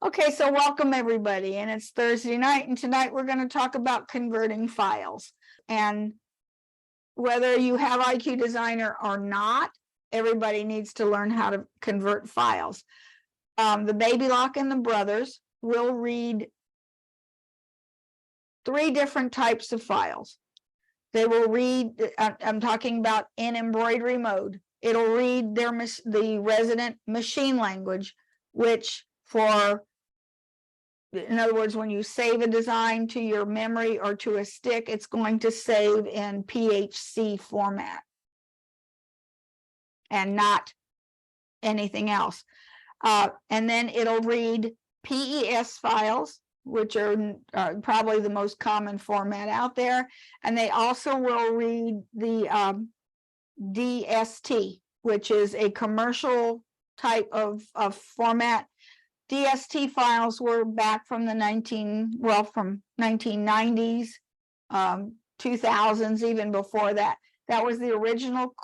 Okay, so welcome everybody, and it's Thursday night, and tonight we're going to talk about converting files. And whether you have IQ Designer or not, everybody needs to learn how to convert files. The Baby Lock and the brothers will read 3 different types of files. They will read, I'm talking about in embroidery mode. It'll read the resident machine language, which in other words, when you save a design to your memory or to a stick, it's going to save in PHC format and not anything else. And then it'll read PES files, which are probably the most common format out there. And they also will read the DST, which is a commercial type of format. DST files were back from the 1990s, 2000s, even before that. That was the original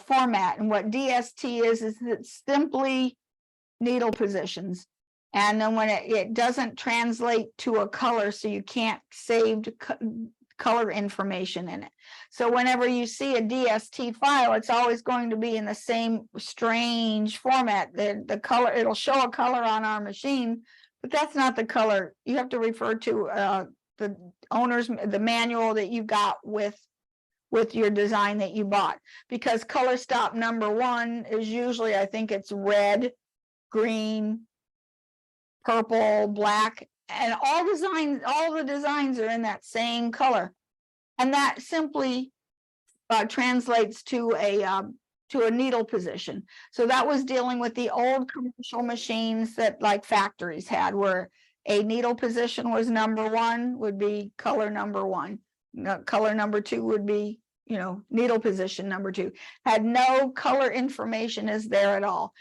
format. And what DST is it's simply needle positions. And then when it doesn't translate to a color, so you can't save color information in it. So whenever you see a DST file, it's always going to be in the same strange format. The color, it'll show a color on our machine, but that's not the color. You have to refer to the manual that you got with your design that you bought, because color stop number 1 is usually, I think it's red, green, purple, black, and all the designs are in that same color, and that simply translates to a needle position. So that was dealing with the old commercial machines that like factories had, where a needle position was number 1, would be color number 1. Color number 2 would be, needle position number 2. Had no color information is there at all.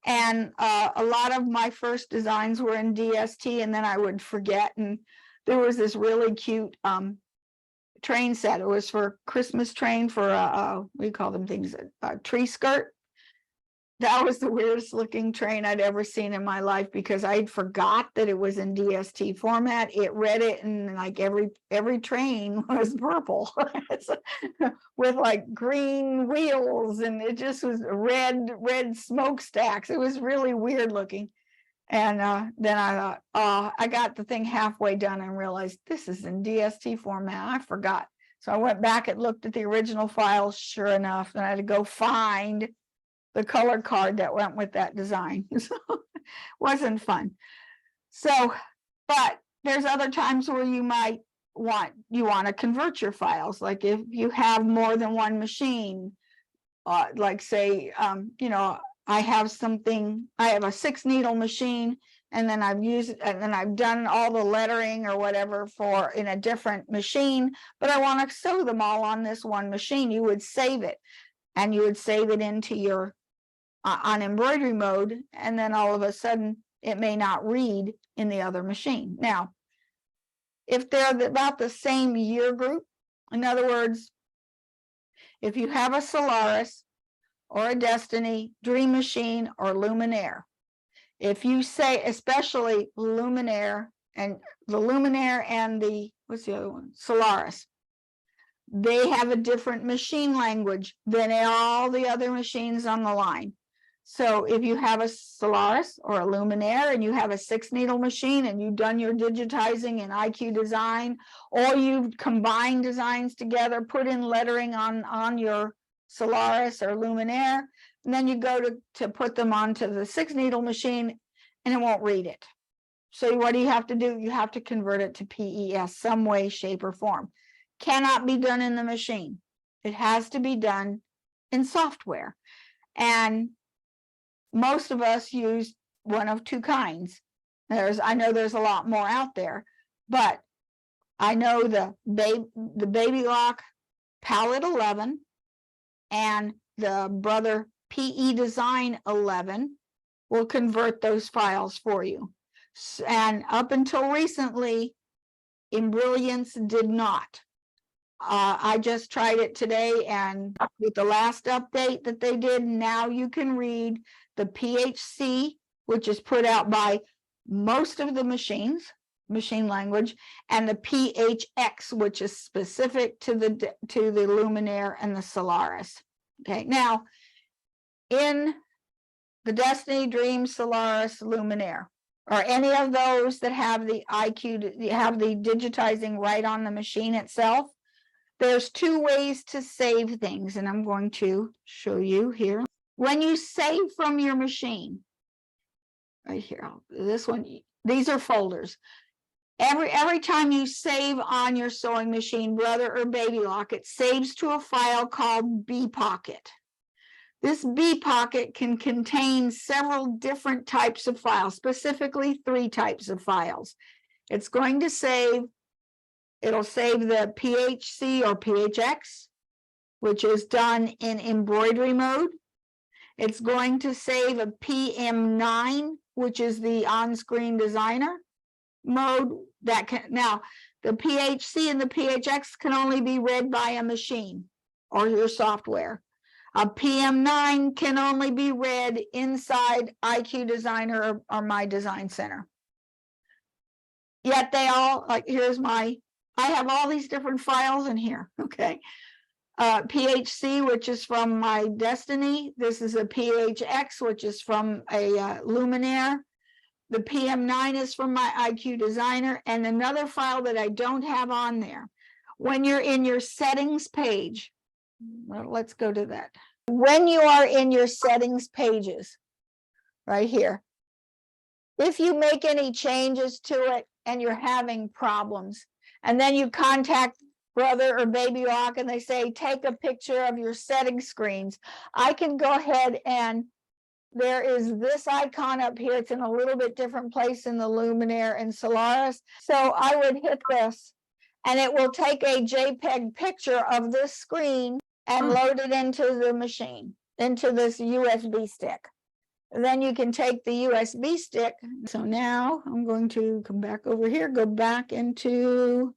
And a lot of my first designs were in DST, and then I would forget. And there was this really cute train set. It was for Christmas train for what do you call them things? A tree skirt. That was the weirdest looking train I'd ever seen in my life, because I forgot that it was in DST format. It read it, and like every train was purple with like green wheels, and it just was red smokestacks. It was really weird looking. And then I thought, I got the thing halfway done and realized this is in DST format. I forgot. So I went back and looked at the original file. Sure enough, then I had to go find the color card that went with that design. So it wasn't fun. So, but there's other times where you might want to convert your files. Like if you have more than one machine, like say, I have a 6-needle machine, and then I've done all the lettering or whatever in a different machine, but I want to sew them all on this one machine. You would save it, and you would save it into your on embroidery mode, and then all of a sudden it may not read in the other machine. Now, if they're about the same year group, in other words, if you have a Solaris or a Destiny, Dream Machine, or Luminaire, if you say, especially Luminaire and the what's the other one, Solaris, they have a different machine language than all the other machines on the line. So if you have a Solaris or a Luminaire and you have a 6-needle machine and you've done your digitizing in IQ Design, or you've combined designs together, put in lettering on your Solaris or Luminaire, and then you go to put them onto the 6-needle machine, and it won't read it. So what do you have to do? You have to convert it to PES some way, shape, or form. Cannot be done in the machine. It has to be done in software. And most of us use one of 2 kinds. I know there's a lot more out there, but I know the Baby Lock Palette 11 and the Brother PE Design 11 will convert those files for you. And up until recently, Embrilliance did not. I just tried it today, and with the last update that they did, now you can read the PHC, which is put out by most of the machine language, and the PHX, which is specific to the Luminaire and the Solaris. Okay, now in the Destiny, Dream, Solaris, Luminaire, or any of those that have the IQ, have the digitizing right on the machine itself, there's two ways to save things, and I'm going to show you here. When you save from your machine, right here, this one, these are folders. Every time you save on your sewing machine, Brother or Baby Lock, it saves to a file called bpocket. This bpocket can contain several different types of files, specifically 3 types of files. It's going to save, it'll save the PHC or PHX, which is done in embroidery mode. It's going to save a PM9, which is the on-screen designer mode. That can, now the PHC and the PHX can only be read by a machine or your software. A PM9 can only be read inside IQ Designer or My Design Center. Yet they all, like, here's my, I have all these different files in here, okay? PHC, which is from my Destiny. This is a PHX, which is from a Luminaire. The PM9 is from my IQ Designer, and another file that I don't have on there. When you're in your settings page, well, let's go to that. When you are in your settings pages, right here, if you make any changes to it and you're having problems, and then you contact Brother or Baby Lock and they say, take a picture of your setting screens, I can go ahead and there is this icon up here. It's in a little bit different place in the Luminaire and Solaris. So I would hit this and it will take a JPEG picture of this screen and load it into the machine, into this USB stick. Then you can take the USB stick. So now I'm going to come back over here, go back into,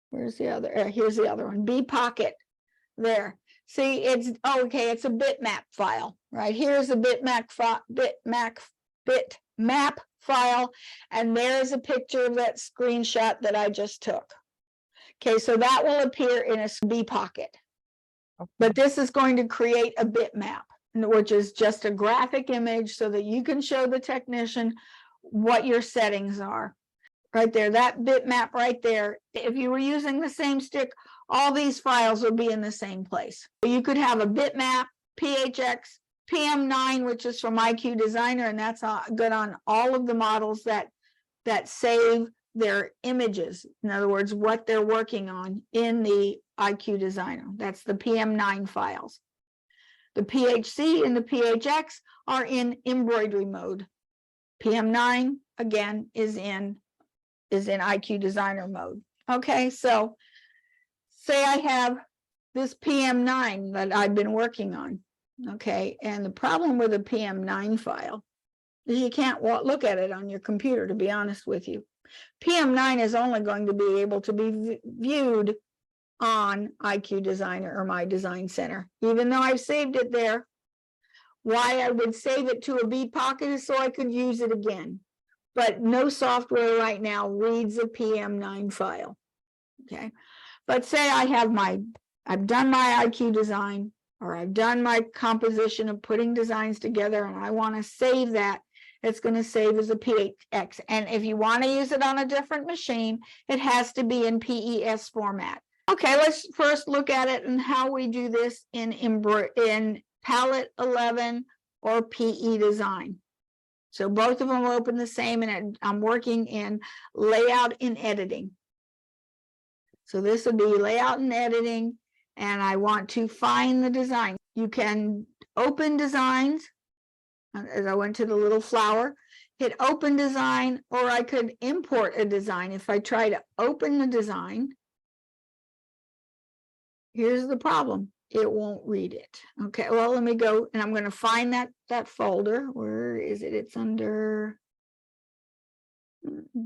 where's the other, here's the other one, bpocket, there. See, it's, okay, it's a bitmap file, right? Here's a bitmap file, and there's a picture of that screenshot that I just took. Okay, so that will appear in a bpocket. But this is going to create a bitmap, which is just a graphic image so that you can show the technician what your settings are. Right there, that bitmap right there. If you were using the same stick, all these files would be in the same place. You could have a bitmap, PHX, PM9, which is from IQ Designer, and that's good on all of the models that save their images. In other words, what they're working on in the IQ Designer. That's the PM9 files. The PHC and the PHX are in embroidery mode. PM9 again is in IQ Designer mode. Okay, so say I have this PM9 that I've been working on. Okay, and the problem with a PM9 file is you can't look at it on your computer, to be honest with you. PM9 is only going to be able to be viewed on IQ Designer or My Design Center, even though I've saved it there. Why I would save it to a bpocket is so I could use it again. But no software right now reads a PM9 file. Okay, but say I have I've done my IQ design, or I've done my composition of putting designs together, and I want to save that. It's going to save as a PHX. And if you want to use it on a different machine, it has to be in PES format. Okay, let's first look at it and how we do this in Palette 11 or PE Design. So both of them open the same, and I'm working in layout and editing. So this would be layout and editing, and I want to find the design. You can open designs, as I went to the little flower, hit open design, or I could import a design. If I try to open the design, here's the problem. It won't read it. Okay, well, let me go, and I'm going to find that folder. Where is it? It's under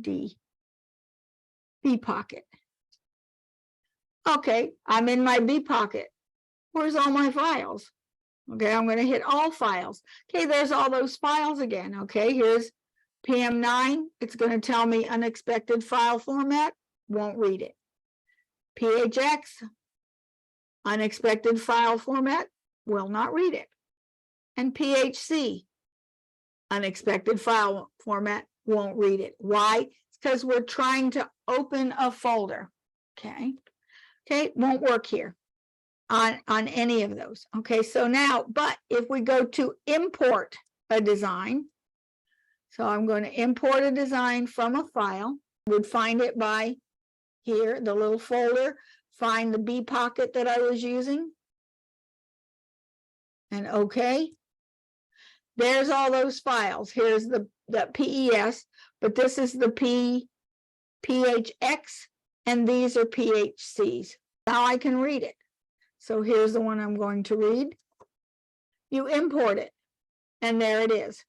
D, bpocket. Okay, I'm in my bpocket. Where's all my files? Okay, I'm going to hit all files. Okay, there's all those files again. Okay, here's PM9, it's going to tell me unexpected file format, won't read it. PHX, unexpected file format, will not read it. And PHC, unexpected file format, won't read it. Why? It's because we're trying to open a folder. Okay. Okay, won't work here on any of those. Okay, so now, but if we go to import a design, so I'm going to import a design from a file, would find it by here, the little folder, find the B pocket that I was using, and okay. There's all those files. Here's the PES, but this is the PHX, and these are PHCs. Now I can read it. So here's the one I'm going to read. You import it, and there it is.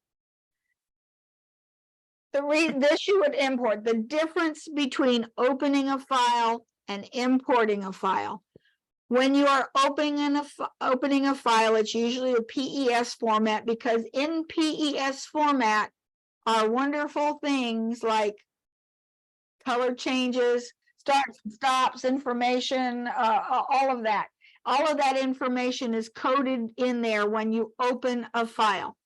This you would import. The difference between opening a file and importing a file. When you are opening a file, it's usually a PES format, because in PES format are wonderful things like color changes, starts and stops, information, all of that. All of that information is coded in there when you open a file.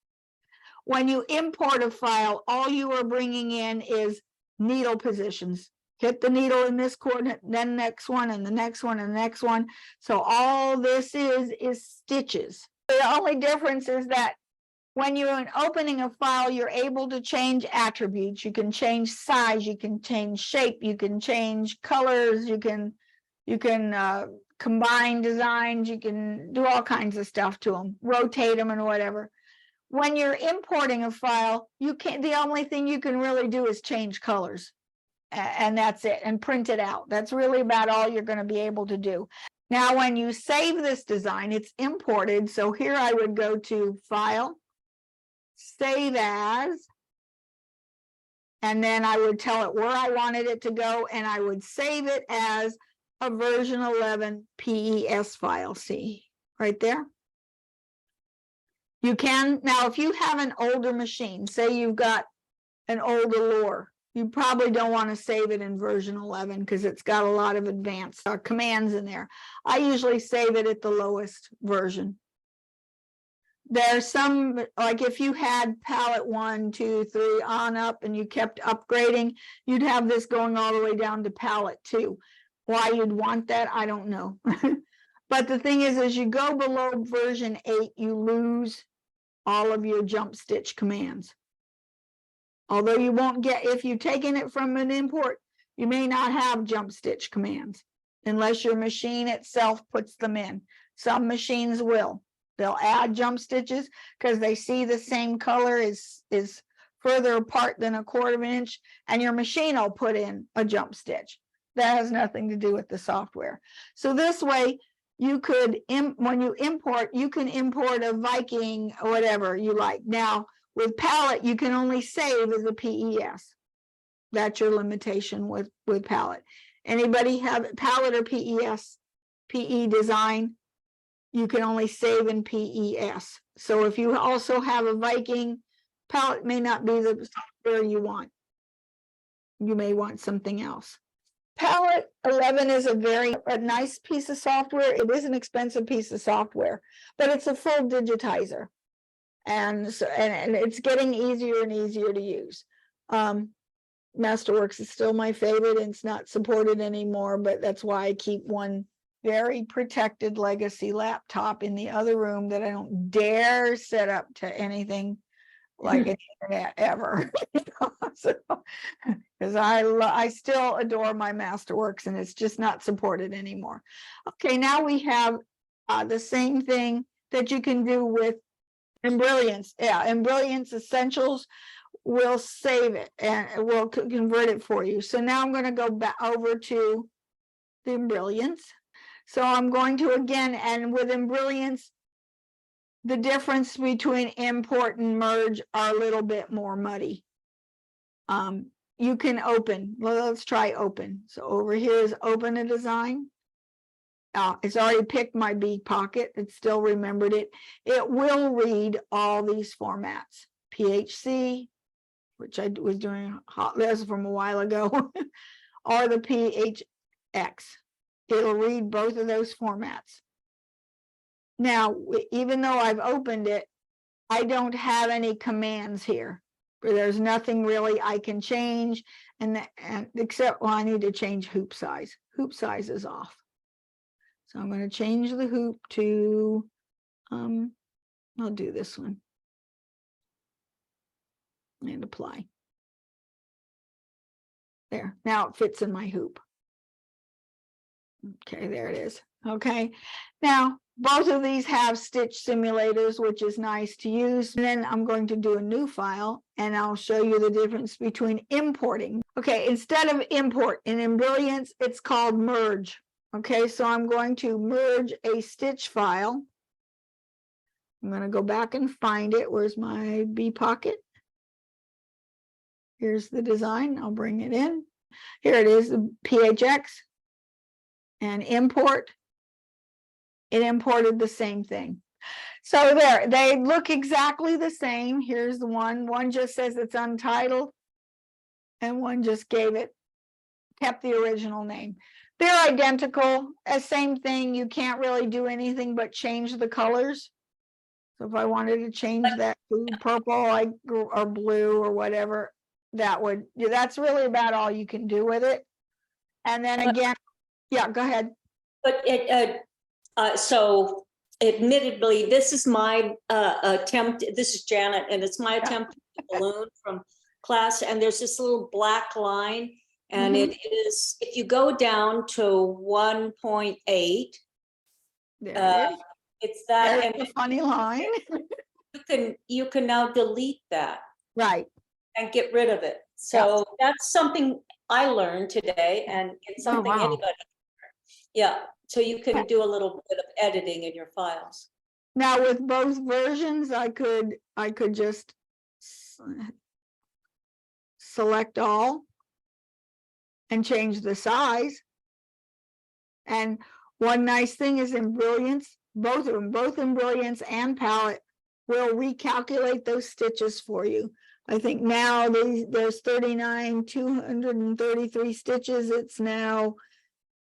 When you import a file, all you are bringing in is needle positions. Hit the needle in this coordinate, then next one, and the next one, and the next one. So all this is stitches. The only difference is that when you're opening a file, you're able to change attributes. You can change size, you can change shape, you can change colors, you can combine designs, you can do all kinds of stuff to them, rotate them and whatever. When you're importing a file, the only thing you can really do is change colors, and that's it, and print it out. That's really about all you're going to be able to do. Now, when you save this design, it's imported. So here I would go to File, Save As, and then I would tell it where I wanted it to go, and I would save it as a version 11 PES file. See right there? You can, now if you have an older machine, say you've got an old Allure, you probably don't want to save it in version 11 because it's got a lot of advanced commands in there. I usually save it at the lowest version. There's some, like if you had palette 1, 2, 3 on up and you kept upgrading, you'd have this going all the way down to palette 2. Why you'd want that, I don't know. But the thing is, as you go below version 8, you lose all of your jump stitch commands. Although you won't get, if you've taken it from an import, you may not have jump stitch commands unless your machine itself puts them in. Some machines will. They'll add jump stitches because they see the same color is further apart than 1/4 inch, and your machine will put in a jump stitch. That has nothing to do with the software. So this way, you could, when you import, you can import a Viking or whatever you like. Now, with palette, you can only save as a PES. That's your limitation with palette. Anybody have palette or PES, PE design? You can only save in PES. So if you also have a Viking, palette may not be the software you want. You may want something else. Palette 11 is a nice piece of software. It is an expensive piece of software, but it's a full digitizer, and so and it's getting easier and easier to use. Masterworks is still my favorite, and it's not supported anymore, but that's why I keep one very protected legacy laptop in the other room that I don't dare set up to anything like an internet ever. Because I still adore my Masterworks, and it's just not supported anymore. Okay, now we have the same thing that you can do with Embrilliance. Yeah, Embrilliance Essentials will save it and it will convert it for you. So now I'm going to go back over to the Embrilliance. So I'm going to again, and with Embrilliance, the difference between import and merge are a little bit more muddy. You can open. Let's try open. So over here is open a design. It's already picked my B pocket. It still remembered it. It will read all these formats: PHC, which I was doing this from a while ago, or the PHX. It'll read both of those formats. Now, even though I've opened it, I don't have any commands here. There's nothing really I can change, and except, well, I need to change hoop size. Hoop size is off. So I'm going to change the hoop to, I'll do this one. And apply. There, now it fits in my hoop. Okay, there it is. Okay, now both of these have stitch simulators, which is nice to use. And then I'm going to do a new file, and I'll show you the difference between importing. Okay, instead of import in Embrilliance, it's called merge. Okay, so I'm going to merge a stitch file. I'm going to go back and find it. Where's my B pocket? Here's the design. I'll bring it in. Here it is, the PHX, and import. It imported the same thing. So there, they look exactly the same. Here's the one. One just says it's untitled, and one just kept the original name. They're identical, same thing. You can't really do anything but change the colors. So if I wanted to change that to purple, or blue or whatever, that's really about all you can do with it. And then again, yeah, go ahead. But so admittedly, this is my attempt. This is Janet, and it's my attempt at a balloon from class. And there's this little black line, and it is, if you go down to 1.8, it's that. There's and a funny line. you can now delete that, right, and get rid of it. So that's something I learned today, and it's something anybody. Yeah. So you can do a little bit of editing in your files. Now with both versions, I could just select all and change the size. And one nice thing is Embrilliance, both of them, both Embrilliance and Palette, will recalculate those stitches for you. I think now there's 233 stitches. It's now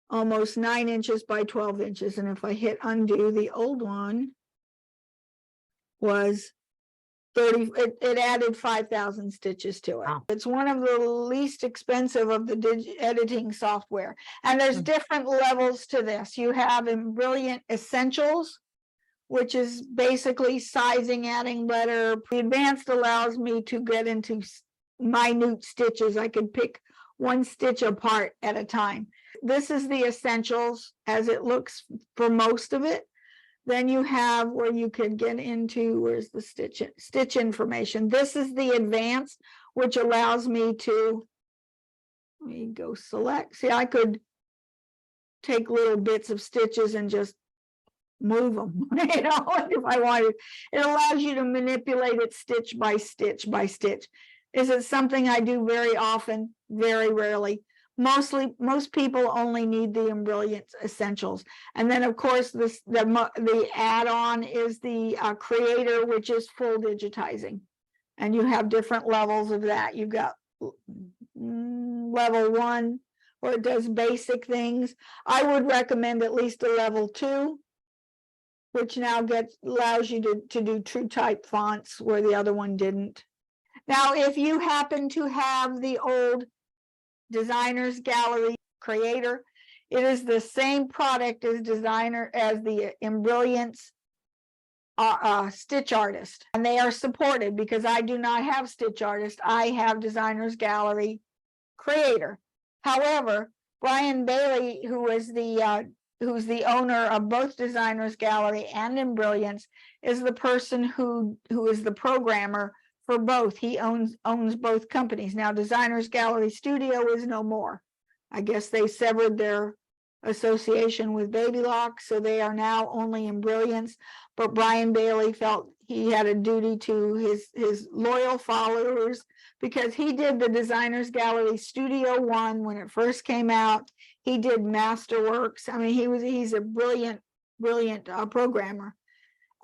almost 9 inches by 12 inches. And if I hit undo, the old one was 30, it added 5,000 stitches to it. Wow. It's one of the least expensive of the editing software. And there's different levels to this. You have Embrilliant Essentials, which is basically sizing, adding letter. The Advanced allows me to get into minute stitches. I could pick one stitch apart at a time. This is the Essentials as it looks for most of it. Then you have where you could get into, where's the stitch information. This is the Advanced, which allows me to, let me go select. See, I could take little bits of stitches and just move them, if I wanted. It allows you to manipulate it stitch by stitch by stitch. Is it something I do very often? Very rarely. Most people only need the Embrilliance Essentials. And then of course the add-on is the Creator, which is full digitizing. And you have different levels of that. You've got level 1, where it does basic things. I would recommend at least a level 2, which now allows you to do true type fonts where the other one didn't. Now, if you happen to have the old Designer's Gallery Creator, it is the same product as the Embrilliance Stitch Artist, and they are supported because I do not have Stitch Artist. I have Designer's Gallery Creator. However, Brian Bailey, who's the owner of both Designer's Gallery and Embrilliance, is the person who is the programmer for both. He owns both companies. Now, Designer's Gallery Studio is no more. I guess they severed their association with Baby Lock, so they are now only Embrilliance. But Brian Bailey felt he had a duty to his loyal followers, because he did the Designer's Gallery Studio 1 when it first came out. He did Masterworks. I mean, he's a brilliant programmer.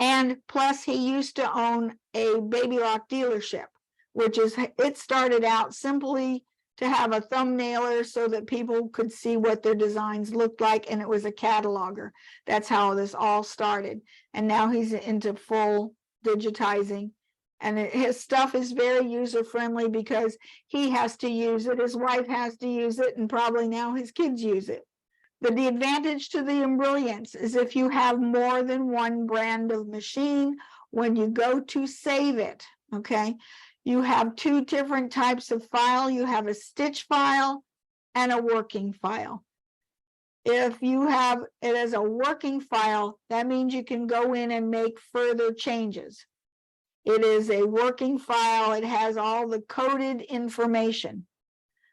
And plus, he used to own a Baby Lock dealership, which is, it started out simply to have a thumbnailer so that people could see what their designs looked like, and it was a cataloger. That's how this all started. And now he's into full digitizing. And his stuff is very user-friendly because he has to use it, his wife has to use it, and probably now his kids use it. But the advantage to the Embrilliance is if you have more than one brand of machine, when you go to save it, okay, you have two different types of file. You have a stitch file and a working file. If you have it as a working file, that means you can go in and make further changes. It is a working file. It has all the coded information,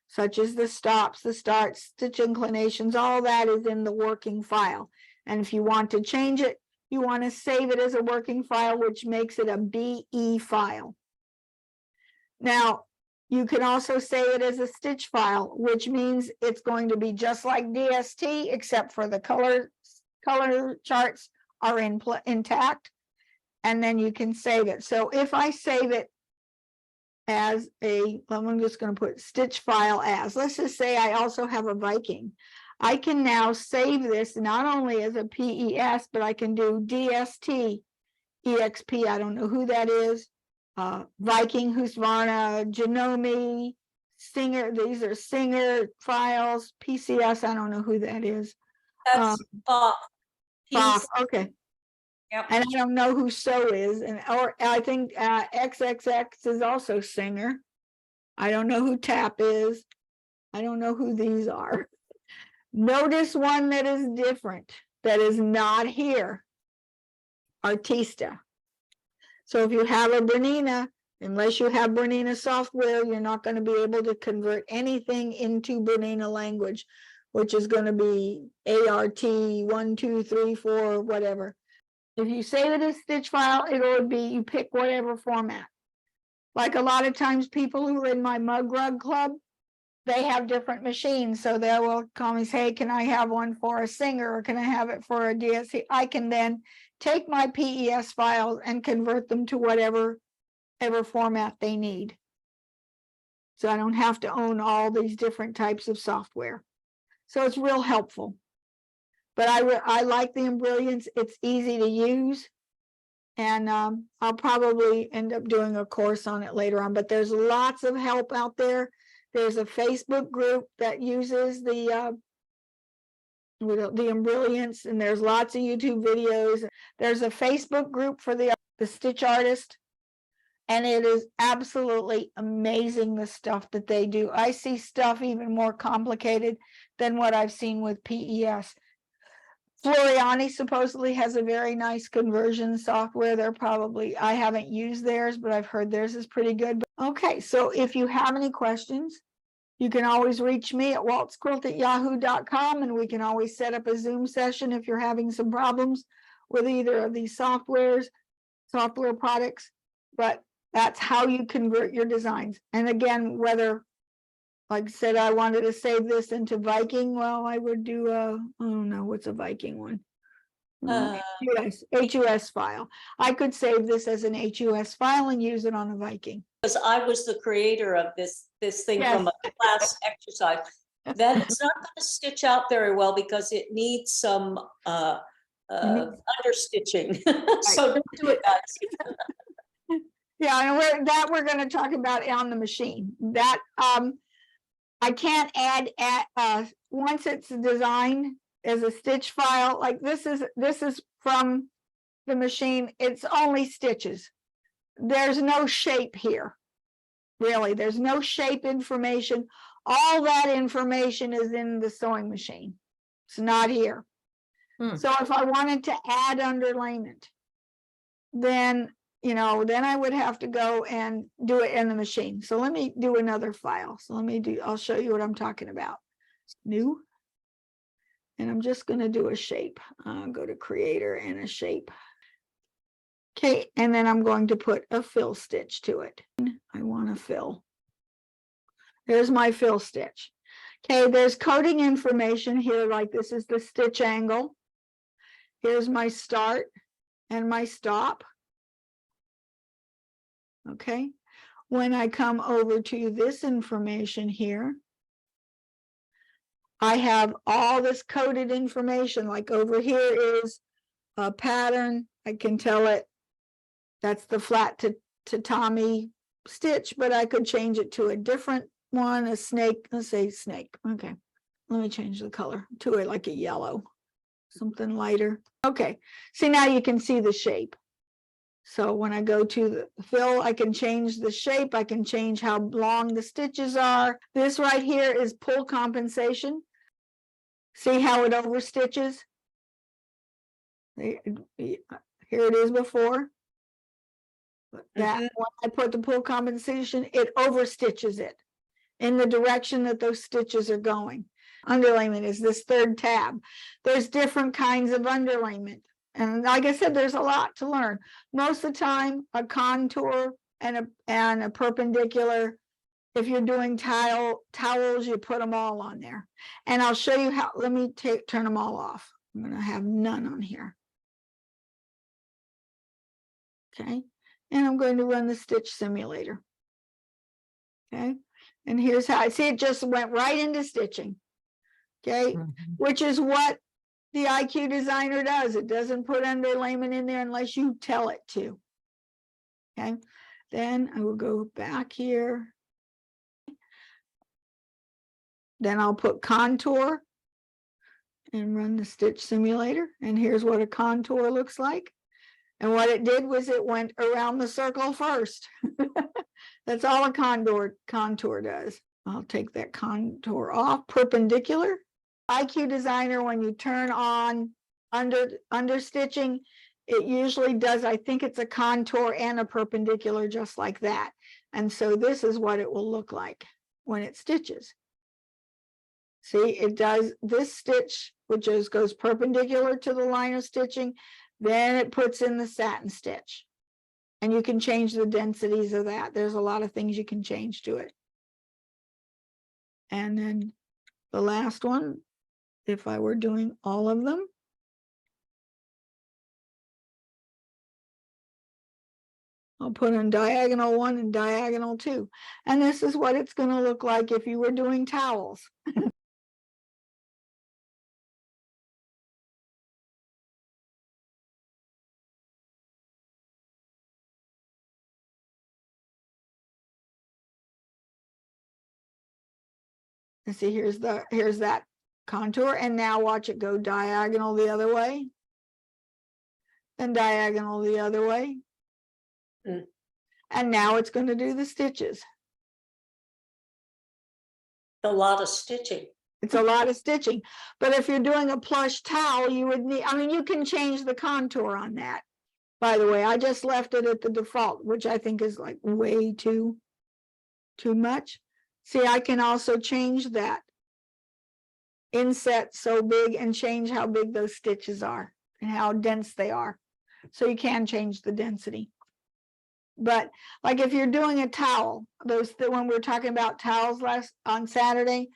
such as the stops, the starts, stitch inclinations, all that is in the working file. And if you want to change it, you want to save it as a working file, which makes it a BE file. Now, you can also save it as a stitch file, which means it's going to be just like DST, except for the color charts are intact, and then you can save it. So if I save it as I'm just going to put stitch file as, let's just say I also have a Viking. I can now save this not only as a PES, but I can do DST, EXP, I don't know who that is, Viking, Husqvarna, Janome, Singer, these are Singer files, PCS, I don't know who that is. That's Bob. Okay. Yep. And I don't know who So is, or I think XXX is also Singer. I don't know who Tap is. I don't know who these are. Notice one that is different, that is not here. Artista. So if you have a Bernina, unless you have Bernina software, you're not going to be able to convert anything into Bernina language, which is going to be ART 1, 2, 3, 4, whatever. If you save it as stitch file, it would be, you pick whatever format. Like a lot of times people who are in my mug rug club, they have different machines. So they will call me, say, hey, can I have one for a Singer, or can I have it for a DSC? I can then take my PES files and convert them to whatever format they need. So I don't have to own all these different types of software. So it's real helpful. But I like the Embrilliance. It's easy to use. And I'll probably end up doing a course on it later on. But there's lots of help out there. There's a Facebook group that uses the Embrilliance, and there's lots of YouTube videos. There's a Facebook group for the stitch artist, and it is absolutely amazing the stuff that they do. I see stuff even more complicated than what I've seen with PES. Floriani supposedly has a very nice conversion software. They're probably, I haven't used theirs, but I've heard theirs is pretty good. Okay, so if you have any questions, you can always reach me at waltzquilt@yahoo.com, and we can always set up a Zoom session if you're having some problems with either of these software products. But that's how you convert your designs. And again, whether, like I said, I wanted to save this into Viking, well, I would do I don't know, what's a Viking one? HUS file. I could save this as an HUS file and use it on a Viking. Because I was the creator of this thing from a class exercise. Then it's not going to stitch out very well because it needs some understitching. So don't do it, guys. Yeah, and we're going to talk about on the machine. That I can't add once it's designed as a stitch file. Like this is from the machine. It's only stitches. There's no shape here. Really, there's no shape information. All that information is in the sewing machine. It's not here. So if I wanted to add underlayment, then I would have to go and do it in the machine. So let me do another file. So I'll show you what I'm talking about. New. And I'm just going to do a shape. Go to creator and a shape. Okay, and then I'm going to put a fill stitch to it. I want to fill. There's my fill stitch. Okay, there's coding information here, like this is the stitch angle. Here's my start and my stop. Okay, when I come over to this information here, I have all this coded information, like over here is a pattern. I can tell it that's the flat tatami stitch, but I could change it to a different one, a snake. Let's say snake. Okay, let me change the color to it like a yellow, something lighter. Okay, see, now you can see the shape. So when I go to the fill, I can change the shape. I can change how long the stitches are. This right here is pull compensation. See how it overstitches? Here it is before. That when I put the pull compensation, it overstitches it in the direction that those stitches are going. Underlayment is this third tab. There's different kinds of underlayment. And like I said, there's a lot to learn. Most of the time, a contour and a perpendicular. If you're doing towels, you put them all on there. And I'll show you how. Let me turn them all off. I'm going to have none on here. Okay. And I'm going to run the stitch simulator. Okay. And here's how I see it just went right into stitching. Okay. Which is what the IQ designer does. It doesn't put underlayment in there unless you tell it to. Okay. Then I will go back here. Then I'll put contour and run the stitch simulator. And here's what a contour looks like. And what it did was it went around the circle first. That's all a contour does. I'll take that contour off. Perpendicular. IQ designer, when you turn on under stitching, it usually does, I think it's a contour and a perpendicular just like that. And so this is what it will look like when it stitches. See, it does this stitch, which goes perpendicular to the line of stitching, then it puts in the satin stitch. And you can change the densities of that. There's a lot of things you can change to it. And then the last one, if I were doing all of them, I'll put in diagonal 1 and diagonal 2. And this is what it's going to look like if you were doing towels. And see, here's that contour, and now watch it go diagonal the other way, and diagonal the other way. And now it's going to do the stitches. A lot of stitching. It's a lot of stitching. But if you're doing a plush towel, you would need, I mean, you can change the contour on that. By the way, I just left it at the default, which I think is like way too much. See, I can also change that inset so big and change how big those stitches are and how dense they are. So you can change the density. But like if you're doing a towel, when we were talking about towels on Saturday,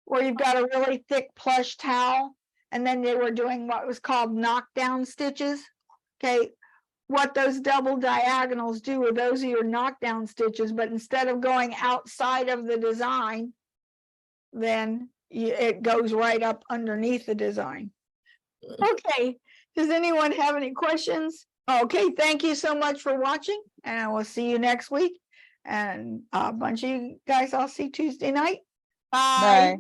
where you've got a really thick plush towel, and then they were doing what was called knockdown stitches. Okay, what those double diagonals do are those are your knockdown stitches, but instead of going outside of the design, then it goes right up underneath the design. Okay, does anyone have any questions? Okay, thank you so much for watching, and I will see you next week. And a bunch of you guys I'll see Tuesday night. Bye. Bye.